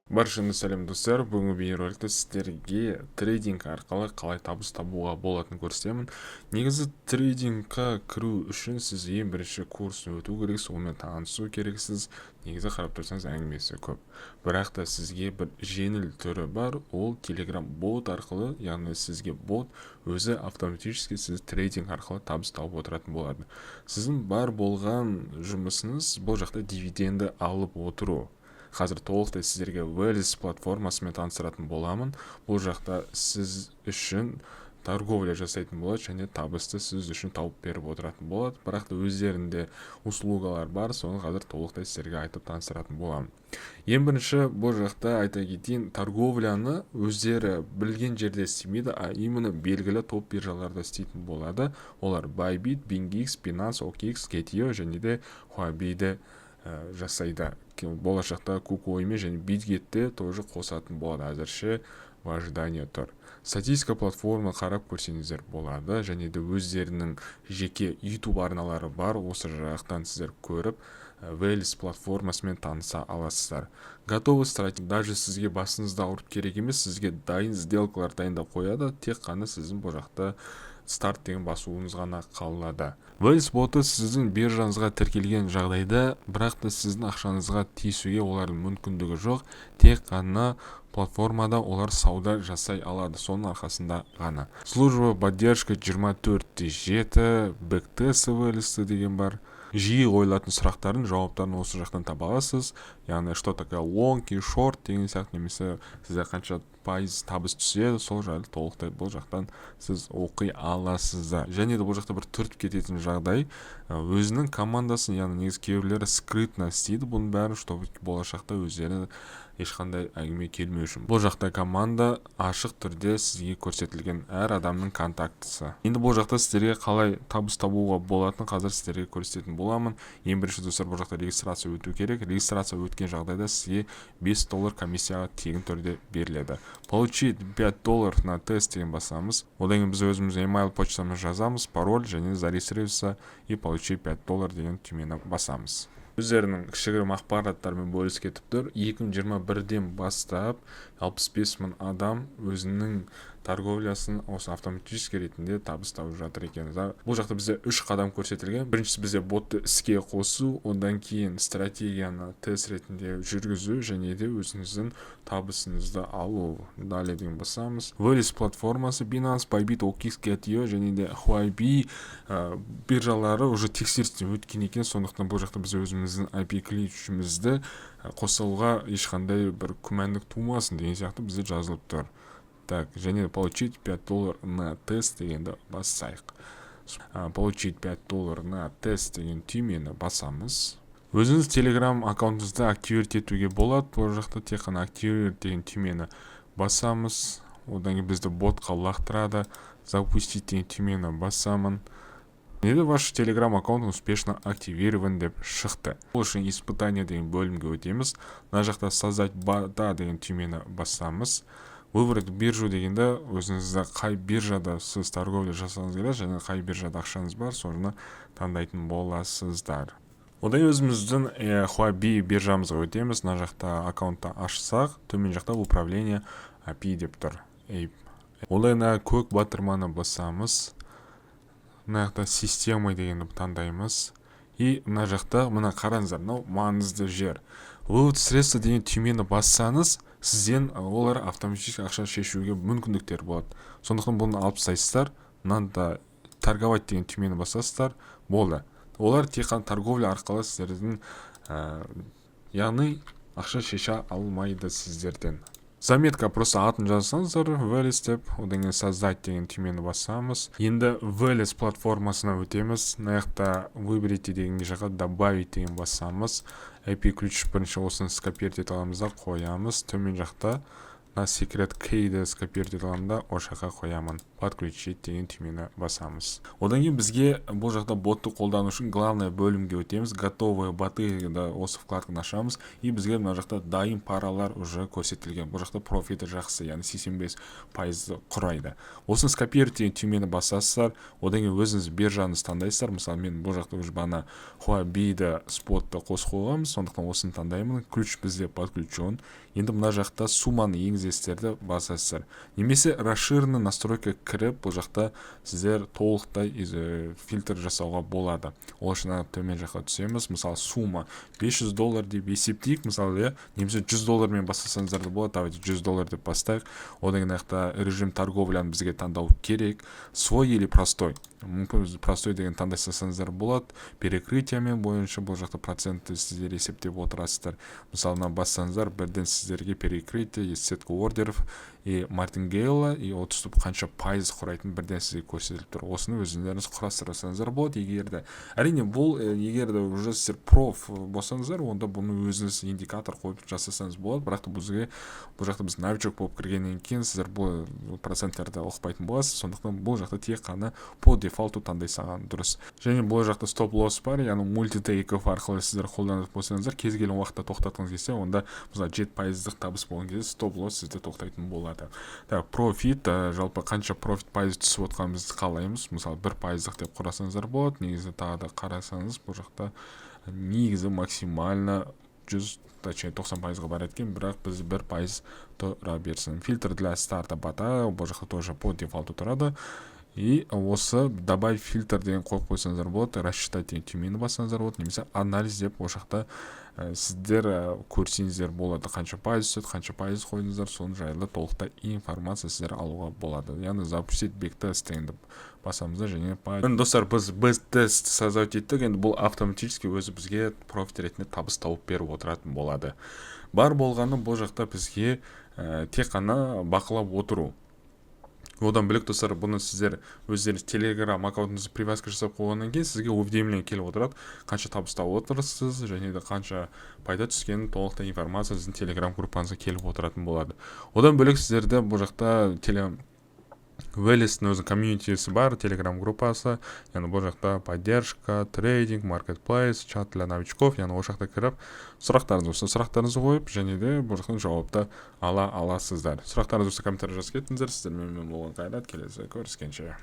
Баршаңызға сәлем достар, бүгінгі бейнероликте сіздерге трейдинг арқылы қалай табыс табуға болатынын көрсетемін. Негізі трейдингқа кіру үшін сіз ең бірінші курсын өту керексіз, онымен танысу керексіз. Негізі қарап тұрсаңыз әңгімесі көп. Бірақ та сізге бір жеңіл түрі бар, ол Telegram бот арқылы, яғни сізге бот өзі автоматически сіз трейдинг арқылы табыс тауып отыратын болады. Сіздің бар болған жұмысыңыз бұл жақта дивиденді алып отыру. Қазір толықтай сіздерге Wellys платформасымен таныстыратын боламын. Бұл жақта сіз үшін торговля жасайтын болады және табысты сіз үшін тауып беріп отыратын болады. Бірақ та өздерінде услугалар бар, соны қазір толықтай сіздерге айтып таныстыратын боламын. Ең бірінші бұл жақта айта кетейін, торговляны өздері білген жерде істемейді, а именно белгілі топ биржаларда істейтін болады. Олар Bybit, BingX, Binance, OKX, Gate.io және де Huobi'ді жасайды. Болашақта KuCoin және Bitget'те тоже қосатын болады. Әзірше в ожидании тұр. Статистика платформа қарап көрсеңіздер болады, және де өздерінің жеке YouTube арналары бар. Осы жақтан сіздер көріп Wellys платформасымен таныса аласыздар. Готовы стратегия. Даже сізге басыңызда ауырып керек емес, сізге дайын сделкалар дайындап қояды, тек қана сіздің бұл жақта старт деген басуыңыз ғана қалады. Wellys боты сіздің биржаңызға тіркелген жағдайда, бірақ та сіздің ақшаңызға тиісуге олардың мүмкіндігі жоқ, тек қана платформада олар сауда жасай алады, соның арқасында ғана. Служба поддержка 24/7 бэктесті Wellys деген бар. Жиі қойылатын сұрақтардың жауаптарын осы жақтан таба аласыз. Яғни что такое long и short деген сияқты, немесе сізде қанша пайыз табыс түседі, сол жайлы толықтай бұл жақтан сіз оқи аласыздар. Және де бұл жақта бір түртіп кететін жағдай, өзінің командасын, яғни негізі кейбіреулері скрытно істейді бұның бәрін, чтобы болашақта өздері ешқандай әңгіме келмеу үшін. Бұл жақта команда ашық түрде сізге көрсетілген әр адамның контактысы. Енді бұл жақта сіздерге қалай табыс табуға болатынын қазір сіздерге көрсететін боламын. Ең бірінші достар, бұл жақта регистрация өту керек. Регистрация өткен жағдайда сізге $5 комиссияға тегін түрде беріледі. Получить $5 на тест деген басамыз. Одан кейін біз өзіміз email почтамыз жазамыз, пароль және зарегистрироваться и получить $5 деген түймені басамыз. Өздерінің кішігірім ақпараттармен бөлісіп кетіп тұр. 2021-ден бастап 65.000 адам өзінің торговлясын осы автоматически ретінде табыс тауып жатыр екен. Бұл жақта бізде 3 қадам көрсетілген. Біріншісі бізде ботты іске қосу, одан кейін стратегияны тест ретінде жүргізу және де өзіңіздің табысыңызды алу. Далее деген басамыз. Wellys платформасы Binance, Bybit, OKX, Gate.io және де Huobi биржалары уже тексерістен өткен екен. Сондықтан бұл жақта біз өзіміздің IP ключімізді қосылуға ешқандай бір күмәндік тумасын деген сияқты бізде жазылып тұр. Так, және получить $5 на тест дегенді басайық. Получить $5 на тест деген түймені басамыз. Өзіңіз Telegram аккаунтыңызды активировать етуге болады. Бұл жақта тек қана активировать деген түймені басамыз. Одан кейін бізді ботқа лақтырады. Запустить деген түймені басамын. Неде ваш Telegram аккаунт успешно активирован деп шықты. Бұл үшін испытание деген бөлімге өтеміз. Мына жақта создать бота деген түймені басамыз. Выбрать биржу дегенде өзіңізді қай биржада сіз торговля жасаңыз келеді және қай биржада ақшаңыз бар, соны таңдайтын боласыздар. Одан өзіміздің Huobi биржамызға өтеміз. Мына жақта аккаунтты ашсақ, төмен жақта управление API деп тұр. Одан көк батырманы басамыз. Мына жақта система дегенді таңдаймыз. И мына жақта мына қараңыздар, мынау маңызды жер. Вывод средства деген түймені бассаңыз, сізден олар автоматически ақша шешуге мүмкіндіктер болады. Сондықтан бұны алып тастайсыздар. Мынада торговать деген түймені басасыздар, болды. Олар тек қана торговля арқылы сіздердің яғни ақша шеше алмайды сіздерден. Заметка просто атын жазсаңыздар, Wellys деп, одан кейін создать деген түймені басамыз. Енді Wellys платформасына өтеміз. Мына жақта выберите деген жаққа добавить деген басамыз. IP ключ бірінші осыны скопировать ете аламыз да қоямыз. Төмен жақта мына секрет кейді скопировать ете аламын да ол жаққа қоямын. Подключить деген түймені басамыз. Одан кейін бізге бұл жақта ботты қолдану үшін главное бөлімге өтеміз. Готовые боты да осы вкладканы ашамыз. И бізге мына жақта дайын паралар уже көрсетілген. Бұл жақта профиті жақсы, яғни 85% құрайды. Осыны скопировать деген түймені басасыздар. Одан кейін өзіңіз биржаны таңдайсыздар. Мысалы мен бұл жақта уже бана Huobi'ді спотты қосып қойғанмын, сондықтан осыны таңдаймын. Ключ бізде подключен. Енді мына жақта сумманы енгізесіздерді басасыздар. Немесе расширенный настройка кіріп, бұл жақта сіздер толықтай фильтр жасауға болады. Ол үшін төмен жаққа түсеміз. Мысалы сумма $500 деп есептейік. Мысалы, немесе $100 мен басасаңыздар да болады. Давайте $100 деп бастайық. Одан кейін режим торговляны бізге таңдау керек. Свой или простой. Мүмкін простой деген таңдасаңыздар болады. Перекрытиямен бойынша бұл жақта процентті сіздер есептеп отырасыздар. Мысалы, бассаңыздар бірден сіздерге перекрытие, сетка ордеров и мартингейла и отступ қанша пайыз құрайтын бірден сізге көрсетіліп тұр. Осыны өзіңіздеріңіз құрастырсаңыздар болады. Егерде әрине бұл егерде уже сіздер проф болсаңыздар, онда бұны өзіңіз индикатор қойып жасасаңыз болады. Бірақ та бұл жақта біз новичок болып кіргеннен кейін сіздер бұл проценттерді ұқпайтын боласыз. Сондықтан бұл жақта тек қана по дефолту таңдай салған дұрыс. Және бұл жақта стоп лосс бар, яғни мультитейков арқылы сіздер қолданып болсаңыздар, кез келген уақытта тоқтатқыңыз келсе, онда мысалы 7% табыс болған кезде стоп лосс сізде тоқтайтын болады. Так, профит, жалпы қанша профит пайыз түсіп отқанымызды қалаймыз. Мысалы 1% деп құрасаңыздар болады. Негізі тағы да қарасаңыз, бұл жақта негізі максимально 90%-ға бар еткен, бірақ біз 1% тұра берсін. Фильтр для старта бота, бұл жақта тоже по дефолту тұрады. И осы добавь фильтр деген қойып қойсаңыздар болады, рассчитать деген түймені бассаңыздар болады, немесе анализ деп ол жақта сіздер көрсеңіздер болады, қанша пайыз түседі, қанша пайыз қойдыңыздар, соны жайлы толықтай информация сіздер алуға болады. Яғни запустить бэктест дегенді басамызда және достар, біз бэктест создать еттік. Енді бұл автоматически өзі бізге профит ретінде табыс тауып беріп отыратын болады. Бар болғаны бұл жақта бізге тек қана бақылап отыру. Одан бөлек достар, бұны сіздер өздеріңіз Telegram аккаунтыңызды привязка жасап қойғаннан кейін сізге уведомление келіп отырады, қанша табыс тауып отырсыз және де қанша пайда түскенін толықтай информация сіздің Telegram группаңызға келіп отыратын болады. Одан бөлек сіздерде бұл жақта Велестің өзінің комьюнитесі бар, Telegram группасы, яғни бұл жақта поддержка, трейдинг, маркетплейс, чат для новичков, яғни ол жақта кіріп сұрақтарыңызды қойып, және де бұл жақтан жауапты ала аласыздар. Сұрақтарыңыз болса комментарий жазып кетіңіздер. Сіздермен болған қайрат, келесі көріскенше.